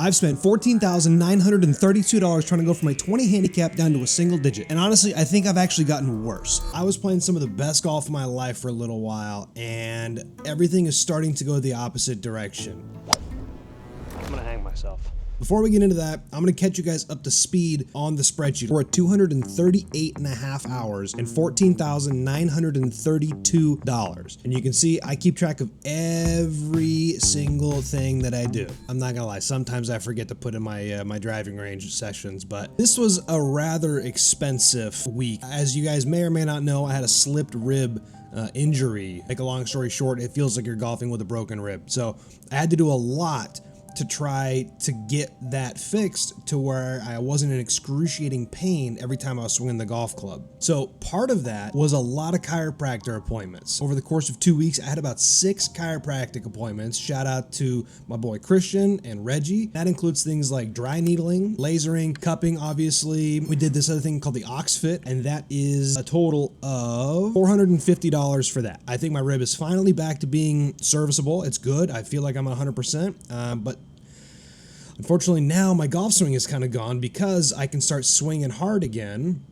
I've spent $14,932 trying to go from a 20 handicap down to a single digit. And honestly, I think I've actually gotten worse. I was playing some of the best golf of my life for a little while, and everything is starting to go the opposite direction. I'm gonna hang myself. Before we get into that, I'm going to catch you guys up to speed on the spreadsheet. We're at 238 and a half hours and $14,932. And you can see I keep track of every single thing that I do. I'm not going to lie, sometimes I forget to put in my my driving range sessions, but this was a rather expensive week. As you guys may or may not know, I had a slipped rib injury. Make a long story short, it feels like you're golfing with a broken rib. So I had to do a lot to try to get that fixed to where I wasn't in excruciating pain every time I was swinging the golf club. So part of that was a lot of chiropractor appointments. Over the course of 2 weeks, I had about 6 chiropractic appointments. Shout out to my boy Christian and Reggie. That includes things like dry needling, lasering, cupping, obviously. We did this other thing called the Ox Fit, and that is a total of $450 for that. I think my rib is finally back to being serviceable. It's good. I feel like I'm at 100%, but unfortunately, now my golf swing is kind of gone because I can start swinging hard again.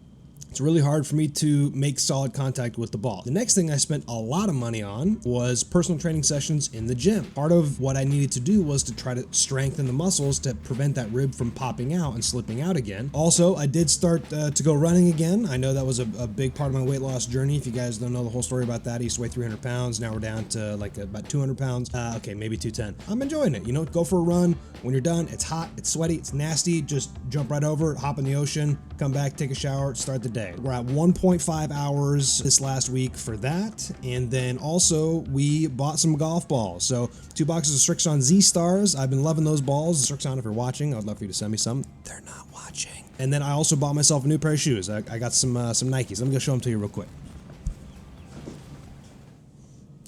It's really hard for me to make solid contact with the ball. The next thing I spent a lot of money on was personal training sessions in the gym. Part of what I needed to do was to try to strengthen the muscles to prevent that rib from popping out and slipping out again. Also, I did start to go running again. I know that was a big part of my weight loss journey. If you guys don't know the whole story about that, I used to weigh 300 pounds. Now we're down to like about 200 pounds. Okay, maybe 210. I'm enjoying it. You know, go for a run. When you're done, it's hot, it's sweaty, it's nasty. Just jump right over it, hop in the ocean, come back, take a shower, start the day. We're at 1.5 hours this last week for that. And then also we bought some golf balls. So 2 boxes of Strixon Z Stars. I've been loving those balls. Strixon, if you're watching, I'd love for you to send me some. They're not watching. And then I also bought myself a new pair of shoes. I got some Nikes. Let me go show them to you real quick.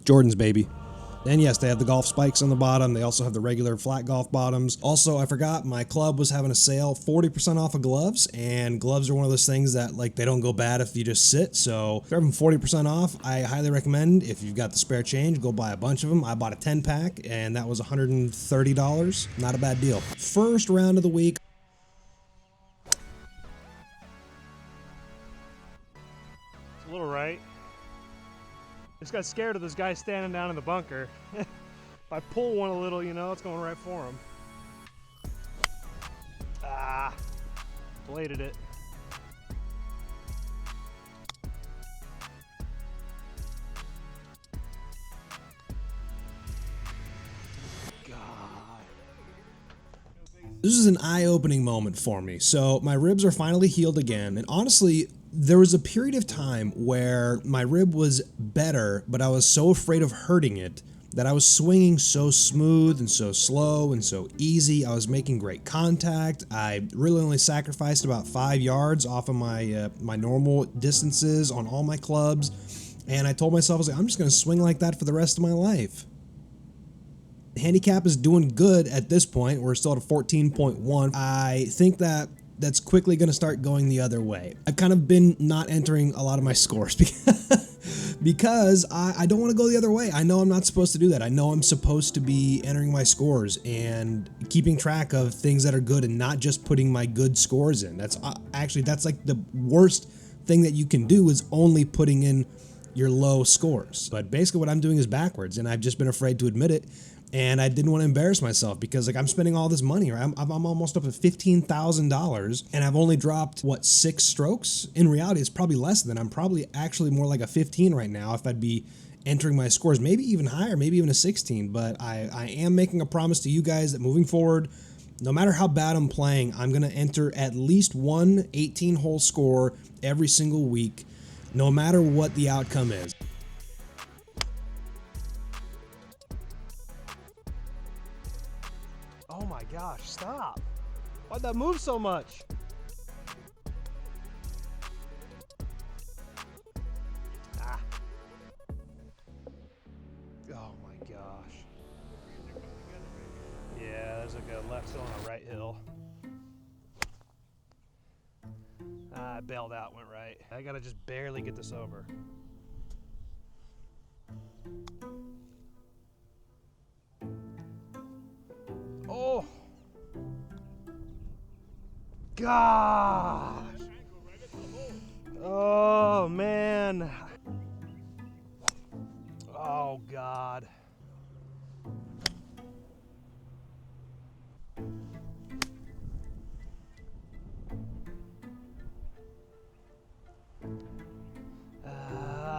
Jordans, baby. And yes, they have the golf spikes on the bottom. They also have the regular flat golf bottoms. Also, I forgot, my club was having a sale, 40% off of gloves, and gloves are one of those things that, like, they don't go bad if you just sit. So if you're having 40% off, I highly recommend, if you've got the spare change, go buy a bunch of them. I bought a 10-pack, and that was $130. Not a bad deal. First round of the week. It's a little right. Just got scared of this guy standing down in the bunker. If I pull one a little, you know, it's going right for him. Ah, bladed it. God. This is an eye-opening moment for me. So my ribs are finally healed again, and honestly, there was a period of time where my rib was better, but I was so afraid of hurting it that I was swinging so smooth and so slow and so easy. I was making great contact. I really only sacrificed about 5 yards off of my my normal distances on all my clubs, and I told myself, I was like, I'm just going to swing like that for the rest of my life. The handicap is doing good at this point. We're still at a 14.1. I think that's quickly going to start going the other way. I've kind of been not entering a lot of my scores because I don't want to go the other way. I know I'm not supposed to do that. I know I'm supposed to be entering my scores and keeping track of things that are good and not just putting my good scores in. That's like the worst thing that you can do, is only putting in your low scores. But basically what I'm doing is backwards, and I've just been afraid to admit it. And I didn't want to embarrass myself because, like, I'm spending all this money, right? I'm almost up to $15,000, and I've only dropped, what, 6 strokes? In reality, it's probably less than. I'm probably actually more like a 15 right now if I'd be entering my scores, maybe even higher, maybe even a 16. But I am making a promise to you guys that moving forward, no matter how bad I'm playing, I'm going to enter at least one 18-hole score every single week, no matter what the outcome is. Oh my gosh, stop. Why'd that move so much? Ah. Oh my gosh. Yeah, there's like a left hill and a right hill. I bailed out, went right. I gotta just barely get this over. Oh! gosh. Oh, man. Oh, God.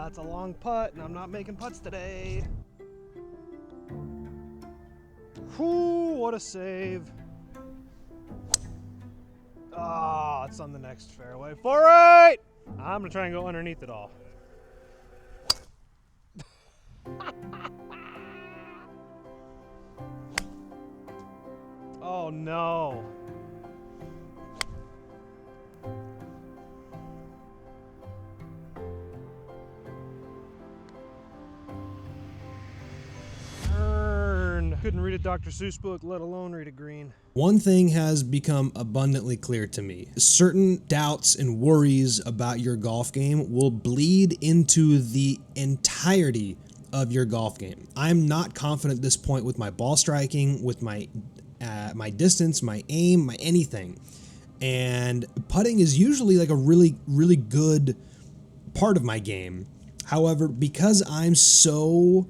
That's a long putt, and I'm not making putts today. Whew, what a save. Oh, it's on the next fairway. 4-8! I'm going to try and go underneath it all. Oh, no. Couldn't read a Dr. Seuss book, let alone read a green. One thing has become abundantly clear to me. Certain doubts and worries about your golf game will bleed into the entirety of your golf game. I'm not confident at this point with my ball striking, with my distance, my aim, my anything. And putting is usually like a really, really good part of my game. However, because I'm so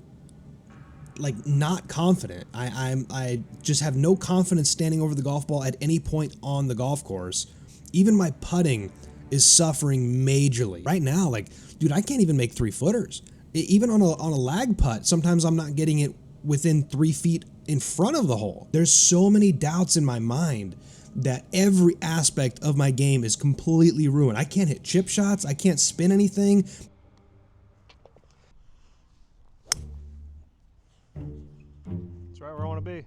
not confident, I just have no confidence standing over the golf ball at any point on the golf course. Even my putting is suffering majorly right now. Dude, I can't even make 3-footers. Even on a lag putt, sometimes I'm not getting it within 3 feet in front of the hole. There's so many doubts in my mind that every aspect of my game is completely ruined. I can't hit chip shots. I can't spin anything. That's right where I want to be.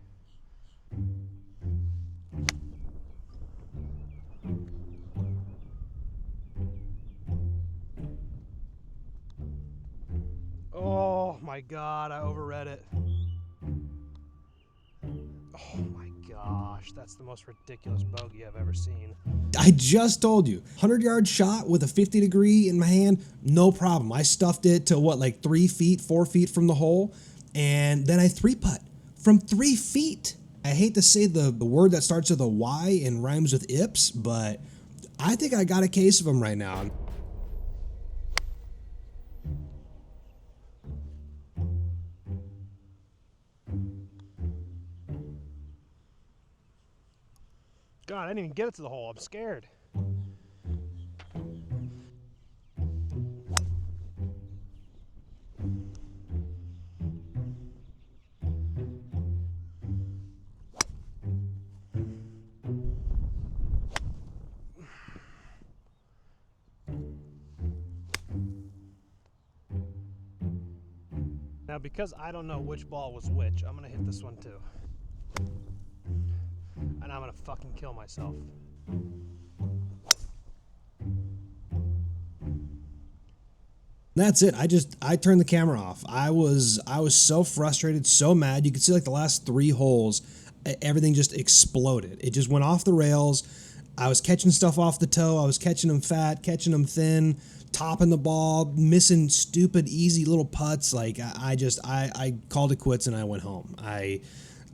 Oh my God, I overread it. Oh my gosh, that's the most ridiculous bogey I've ever seen. I just told you, 100-yard shot with a 50-degree in my hand, no problem. I stuffed it to what, 3 feet, 4 feet from the hole, and then I 3-putt from 3 feet. I hate to say the word that starts with a Y and rhymes with ips, but I think I got a case of them right now. God, I didn't even get it to the hole. I'm scared. Now, because I don't know which ball was which, I'm going to hit this one too. And I'm going to fucking kill myself. That's it. I turned the camera off. I was so frustrated, so mad. You could see the last 3 holes, everything just exploded. It just went off the rails. I was catching stuff off the toe. I was catching them fat, catching them thin, topping the ball, missing stupid, easy little putts. I called it quits and I went home.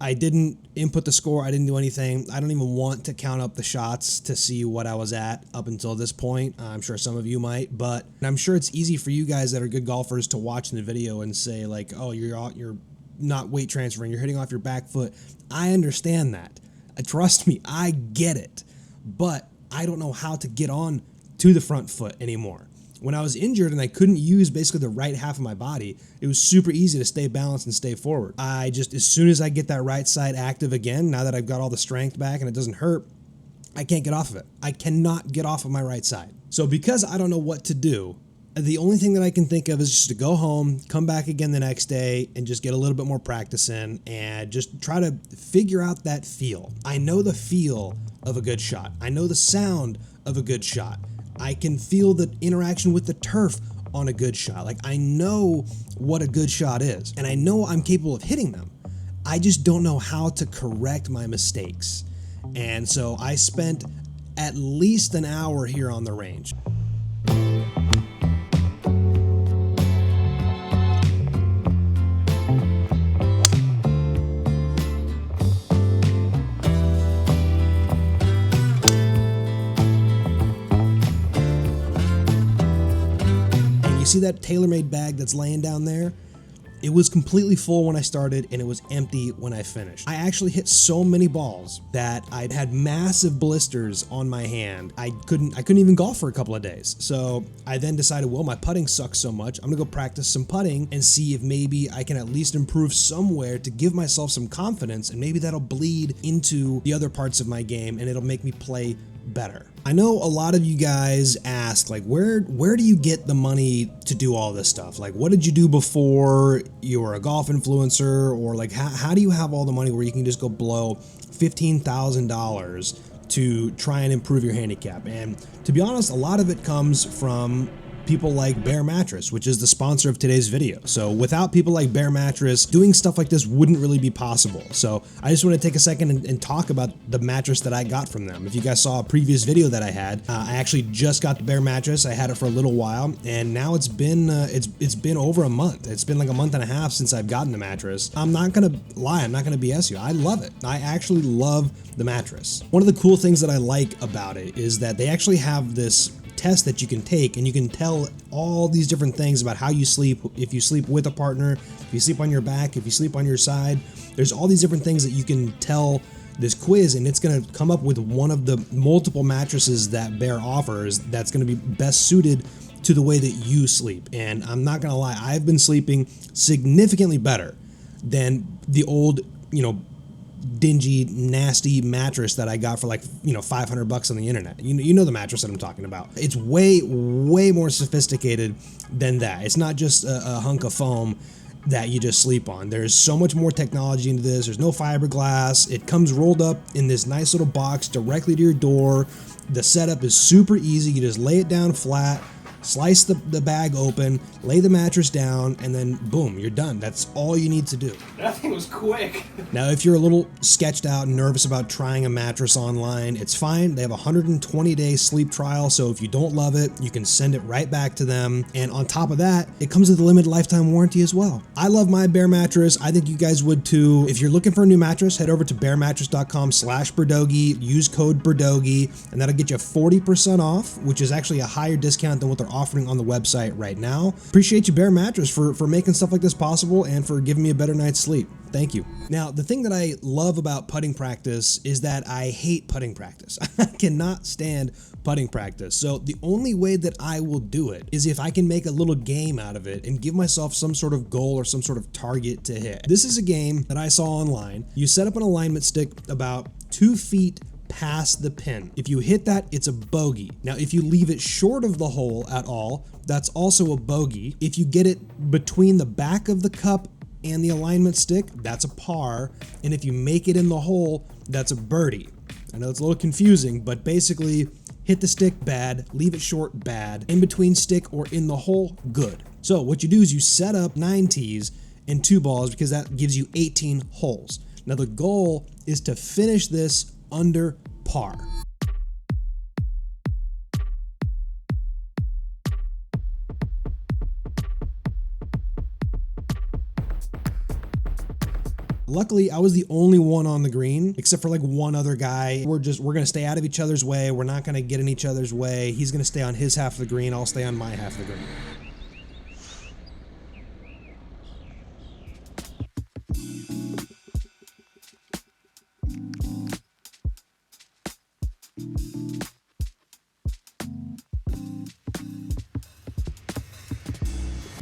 I didn't input the score. I didn't do anything. I don't even want to count up the shots to see what I was at up until this point. I'm sure some of you might, but I'm sure it's easy for you guys that are good golfers to watch the video and say oh, you're not weight transferring. You're hitting off your back foot. I understand that. Trust me, I get it. But I don't know how to get on to the front foot anymore. When I was injured and I couldn't use basically the right half of my body, it was super easy to stay balanced and stay forward. As soon as I get that right side active again, now that I've got all the strength back and it doesn't hurt, I can't get off of it. I cannot get off of my right side. So because I don't know what to do, the only thing that I can think of is just to go home, come back again the next day, and just get a little bit more practice in and just try to figure out that feel. I know the feel of a good shot. I know the sound of a good shot. I can feel the interaction with the turf on a good shot. I know what a good shot is, and I know I'm capable of hitting them. I just don't know how to correct my mistakes. And so I spent at least an hour here on the range. see that TaylorMade bag that's laying down there? It was completely full when I started and it was empty when I finished. I actually hit so many balls that I'd had massive blisters on my hand. I couldn't even golf for a couple of days. So I then decided, well, my putting sucks so much, I'm gonna go practice some putting and see if maybe I can at least improve somewhere to give myself some confidence, and maybe that'll bleed into the other parts of my game and it'll make me play better. I know a lot of you guys ask, like, where do you get the money to do all this stuff? Like, what did you do before you were a golf influencer? Or like, how do you have all the money where you can just go blow $15,000 to try and improve your handicap? And to be honest, a lot of it comes from people like Bear Mattress, which is the sponsor of today's video. So without people like Bear Mattress, doing stuff like this wouldn't really be possible. So I just want to take a second and talk about the mattress that I got from them. If you guys saw a previous video that I had, I actually just got the Bear Mattress. I had it for a little while, and now it's been over a month. It's been like a month and a half since I've gotten the mattress. I'm not gonna lie, I'm not gonna BS you. I love it. I actually love the mattress. One of the cool things that I like about it is that they actually have this test that you can take, and you can tell all these different things about how you sleep. If you sleep with a partner, if you sleep on your back, if you sleep on your side, there's all these different things that you can tell this quiz, and it's going to come up with one of the multiple mattresses that Bear offers that's going to be best suited to the way that you sleep. And I'm not going to lie, I've been sleeping significantly better than the old, dingy, nasty mattress that I got for like, $500 on the internet. You know the mattress that I'm talking about. It's way more sophisticated than that. It's not just a hunk of foam that you just sleep on. There's so much more technology into this. There's no fiberglass. It comes rolled up in this nice little box directly to your door. The setup is super easy. You just lay it down flat, slice the bag open, lay the mattress down, and then boom, you're done. That's all you need to do. That thing was quick. Now, if you're a little sketched out and nervous about trying a mattress online, it's fine. They have a 120-day sleep trial, so if you don't love it, you can send it right back to them. And on top of that, it comes with a limited lifetime warranty as well. I love my Bear mattress. I think you guys would too. If you're looking for a new mattress, head over to bearmattress.com/Birdogey, use code Birdogey, and that'll get you 40% off, which is actually a higher discount than what they're offering on the website right now. Appreciate you, Bear Mattress, for making stuff like this possible and for giving me a better night's sleep. Thank you. Now, the thing that I love about putting practice is that I hate putting practice. I cannot stand putting practice. So the only way that I will do it is if I can make a little game out of it and give myself some sort of goal or some sort of target to hit. This is a game that I saw online. You set up an alignment stick about 2 feet past the pin. If you hit that, it's a bogey. Now, if you leave it short of the hole at all, that's also a bogey. If you get it between the back of the cup and the alignment stick, that's a par. And if you make it in the hole, that's a birdie. I know it's a little confusing, but basically, hit the stick, bad. Leave it short, bad. In between stick or in the hole, good. So what you do is you set up 9 tees and 2 balls because that gives you 18 holes. Now the goal is to finish this under par. Luckily, I was the only one on the green, except for like one other guy. We're gonna stay out of each other's way. We're not gonna get in each other's way. He's gonna stay on his half of the green. I'll stay on my half of the green.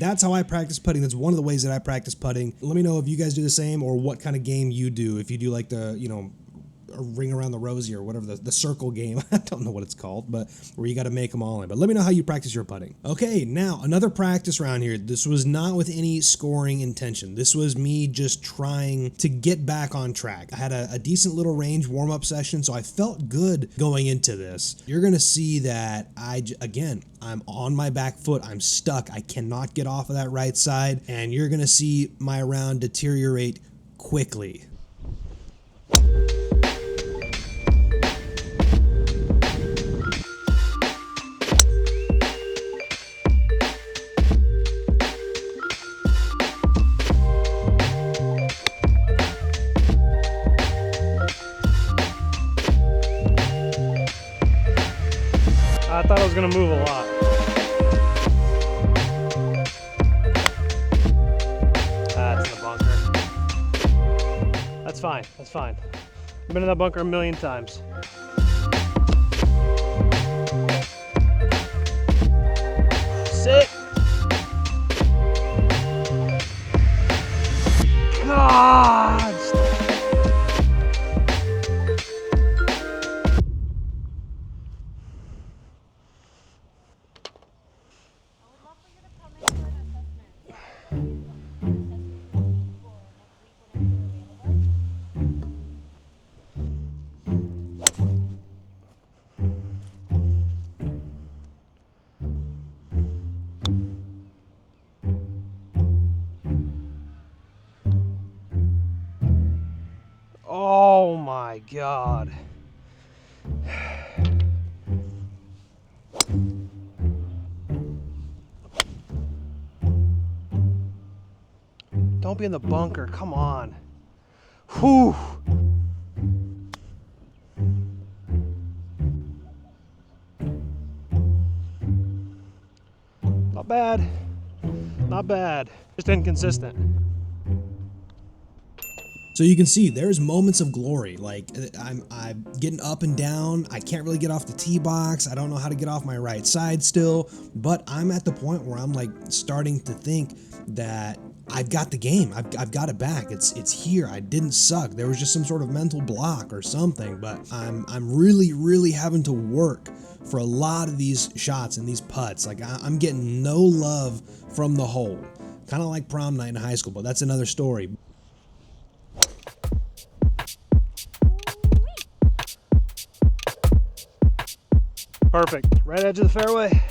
That's how I practice putting. That's one of the ways that I practice putting. Let me know if you guys do the same or what kind of game you do. If you do like the, a ring around the rosy or whatever, the circle game. I don't know what it's called, but where you got to make them all in. But let me know how you practice your putting. Okay, now another practice round here. This was not with any scoring intention. This was me just trying to get back on track. I had a decent little range warm-up session, so I felt good going into this. You're going to see that I'm on my back foot. I'm stuck. I cannot get off of that right side, and you're going to see my round deteriorate quickly. I thought I was gonna move a lot. fine. That's fine. I've been in that bunker a million times. Sit. God. Oh my God. Don't be in the bunker, come on. Whew. Not bad. Not bad. Just inconsistent. So you can see there's moments of glory. Like I'm getting up and down. I can't really get off the tee box. I don't know how to get off my right side still, but I'm at the point where I'm like starting to think that I've got the game. I've got it back. It's here. I didn't suck. There was just some sort of mental block or something, but I'm really having to work for a lot of these shots and these putts. Like I'm getting no love from the hole. Kind of like prom night in high school, but that's another story. Perfect. Right edge of the fairway.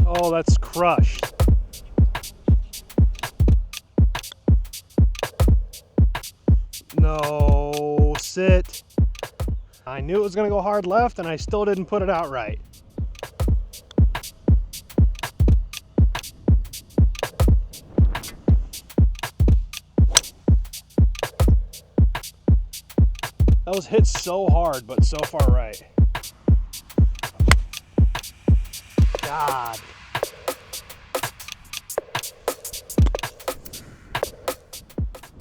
Oh, that's crushed. No, sit. I knew it was going to go hard left, and I still didn't put it out right. That was hit so hard, but so far right. God.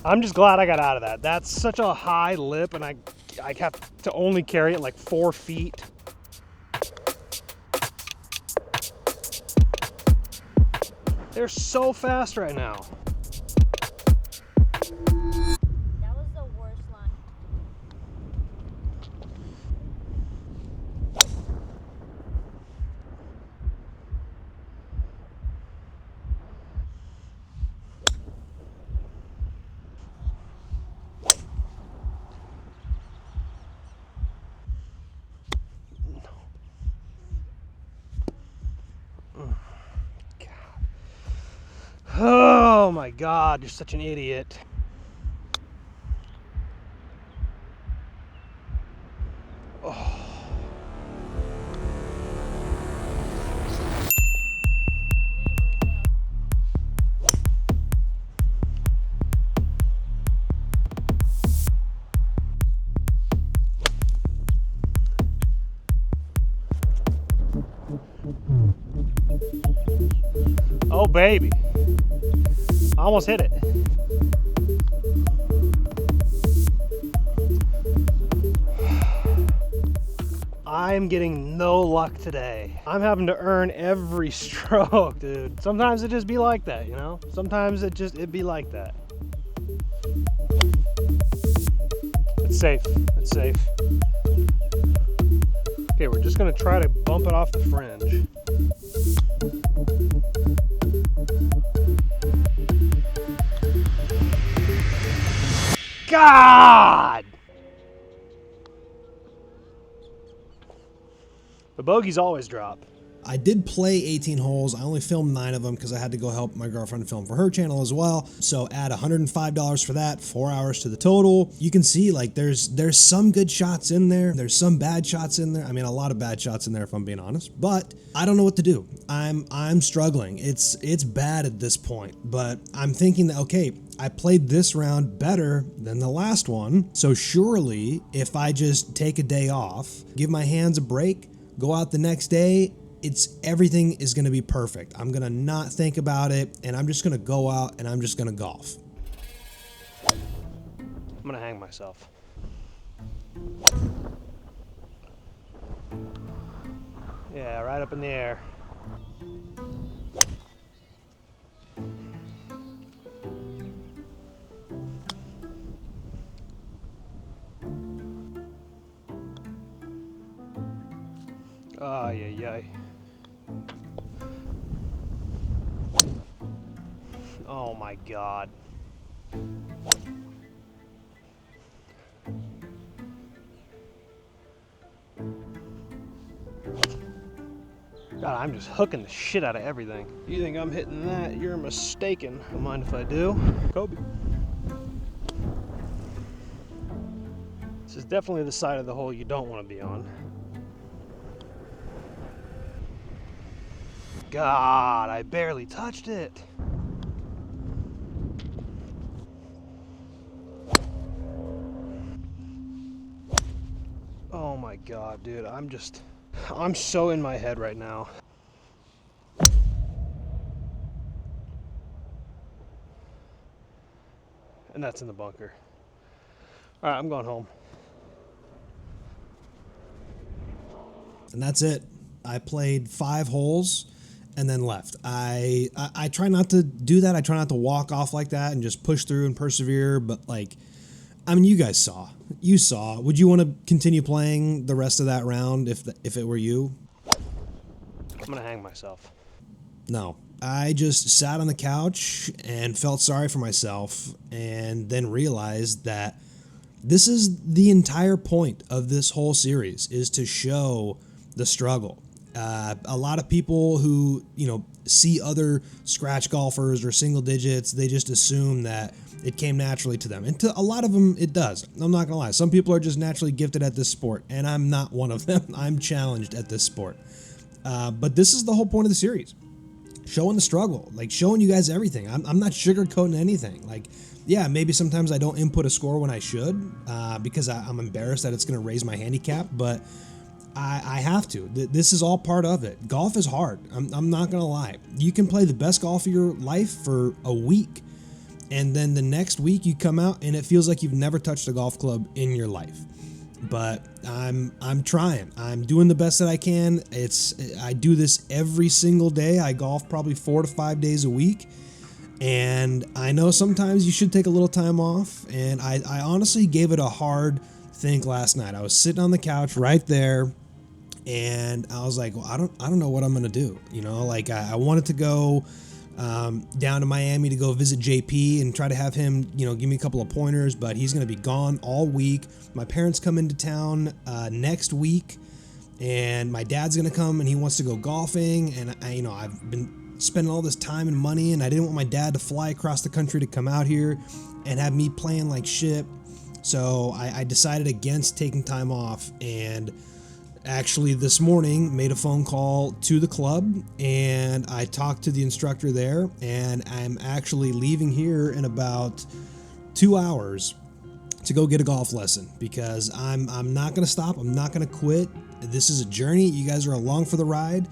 I'm just glad I got out of that. That's such a high lip, and I have to only carry it like 4 feet. They're so fast right now. That was the worst line. Oh my God, you're such an idiot. Oh. Oh baby. I almost hit it. I'm getting no luck today. I'm having to earn every stroke, dude. Sometimes it just be like that, you know? Sometimes it be like that. It's safe. It's safe. Okay, we're just gonna try to bump it off the fringe. God! The bogeys always drop. I did play 18 holes. I only filmed 9 of them because I had to go help my girlfriend film for her channel as well. So add $105 for that, 4 hours to the total. You can see like there's some good shots in there. There's some bad shots in there. I mean, a lot of bad shots in there if I'm being honest, but I don't know what to do. I'm struggling. It's bad at this point, but I'm thinking that, okay, I played this round better than the last one. So surely if I just take a day off, give my hands a break, go out the next day, everything is going to be perfect. I'm going to not think about it, and I'm just going to go out and I'm just going to golf. I'm gonna hang myself. Yeah, right up in the air. Ay, ay, ay. Oh my God. God, I'm just hooking the shit out of everything. You think I'm hitting that? You're mistaken. Don't mind if I do. Kobe. This is definitely the side of the hole you don't want to be on. God, I barely touched it. Oh my God, dude, I'm so in my head right now. And that's in the bunker. All right, I'm going home. And that's it. I played 5 holes and then left. I try not to do that. I try not to walk off like that and just push through and persevere. But like, I mean, you guys saw. You saw. Would you want to continue playing the rest of that round if it were you? I'm gonna hang myself. No. I just sat on the couch and felt sorry for myself and then realized that this is the entire point of this whole series, is to show the struggle. A lot of people who, see other scratch golfers or single digits, they just assume that it came naturally to them. And to a lot of them, it does. I'm not gonna lie. Some people are just naturally gifted at this sport, and I'm not one of them. I'm challenged at this sport. But this is the whole point of the series. Showing the struggle, like showing you guys everything. I'm not sugarcoating anything. Like, yeah, maybe sometimes I don't input a score when I should because I'm embarrassed that it's going to raise my handicap, but I have to. This is all part of it. Golf is hard. I'm not going to lie. You can play the best golf of your life for a week, and then the next week you come out and it feels like you've never touched a golf club in your life. But I'm trying. I'm doing the best that I can. I do this every single day. I golf probably 4 to 5 days a week. And I know sometimes you should take a little time off. And I honestly gave it a hard think last night. I was sitting on the couch right there, and I was like, well, I don't know what I'm gonna do. I wanted to go down to Miami to go visit JP and try to have him, give me a couple of pointers, but he's going to be gone all week. My parents come into town next week, and my dad's going to come and he wants to go golfing. And I've been spending all this time and money, and I didn't want my dad to fly across the country to come out here and have me playing like shit. So I decided against taking time off, and actually this morning made a phone call to the club, and I talked to the instructor there, and I'm actually leaving here in about 2 hours to go get a golf lesson, because I'm not going to stop. I'm not going to quit. This is a journey. You guys are along for the ride,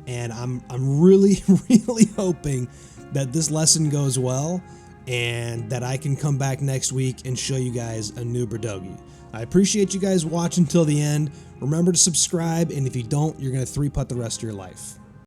and I'm really, really hoping that this lesson goes well and that I can come back next week and show you guys a new Birdogey. I appreciate you guys watching till the end. Remember to subscribe, and if you don't, you're going to 3-putt the rest of your life.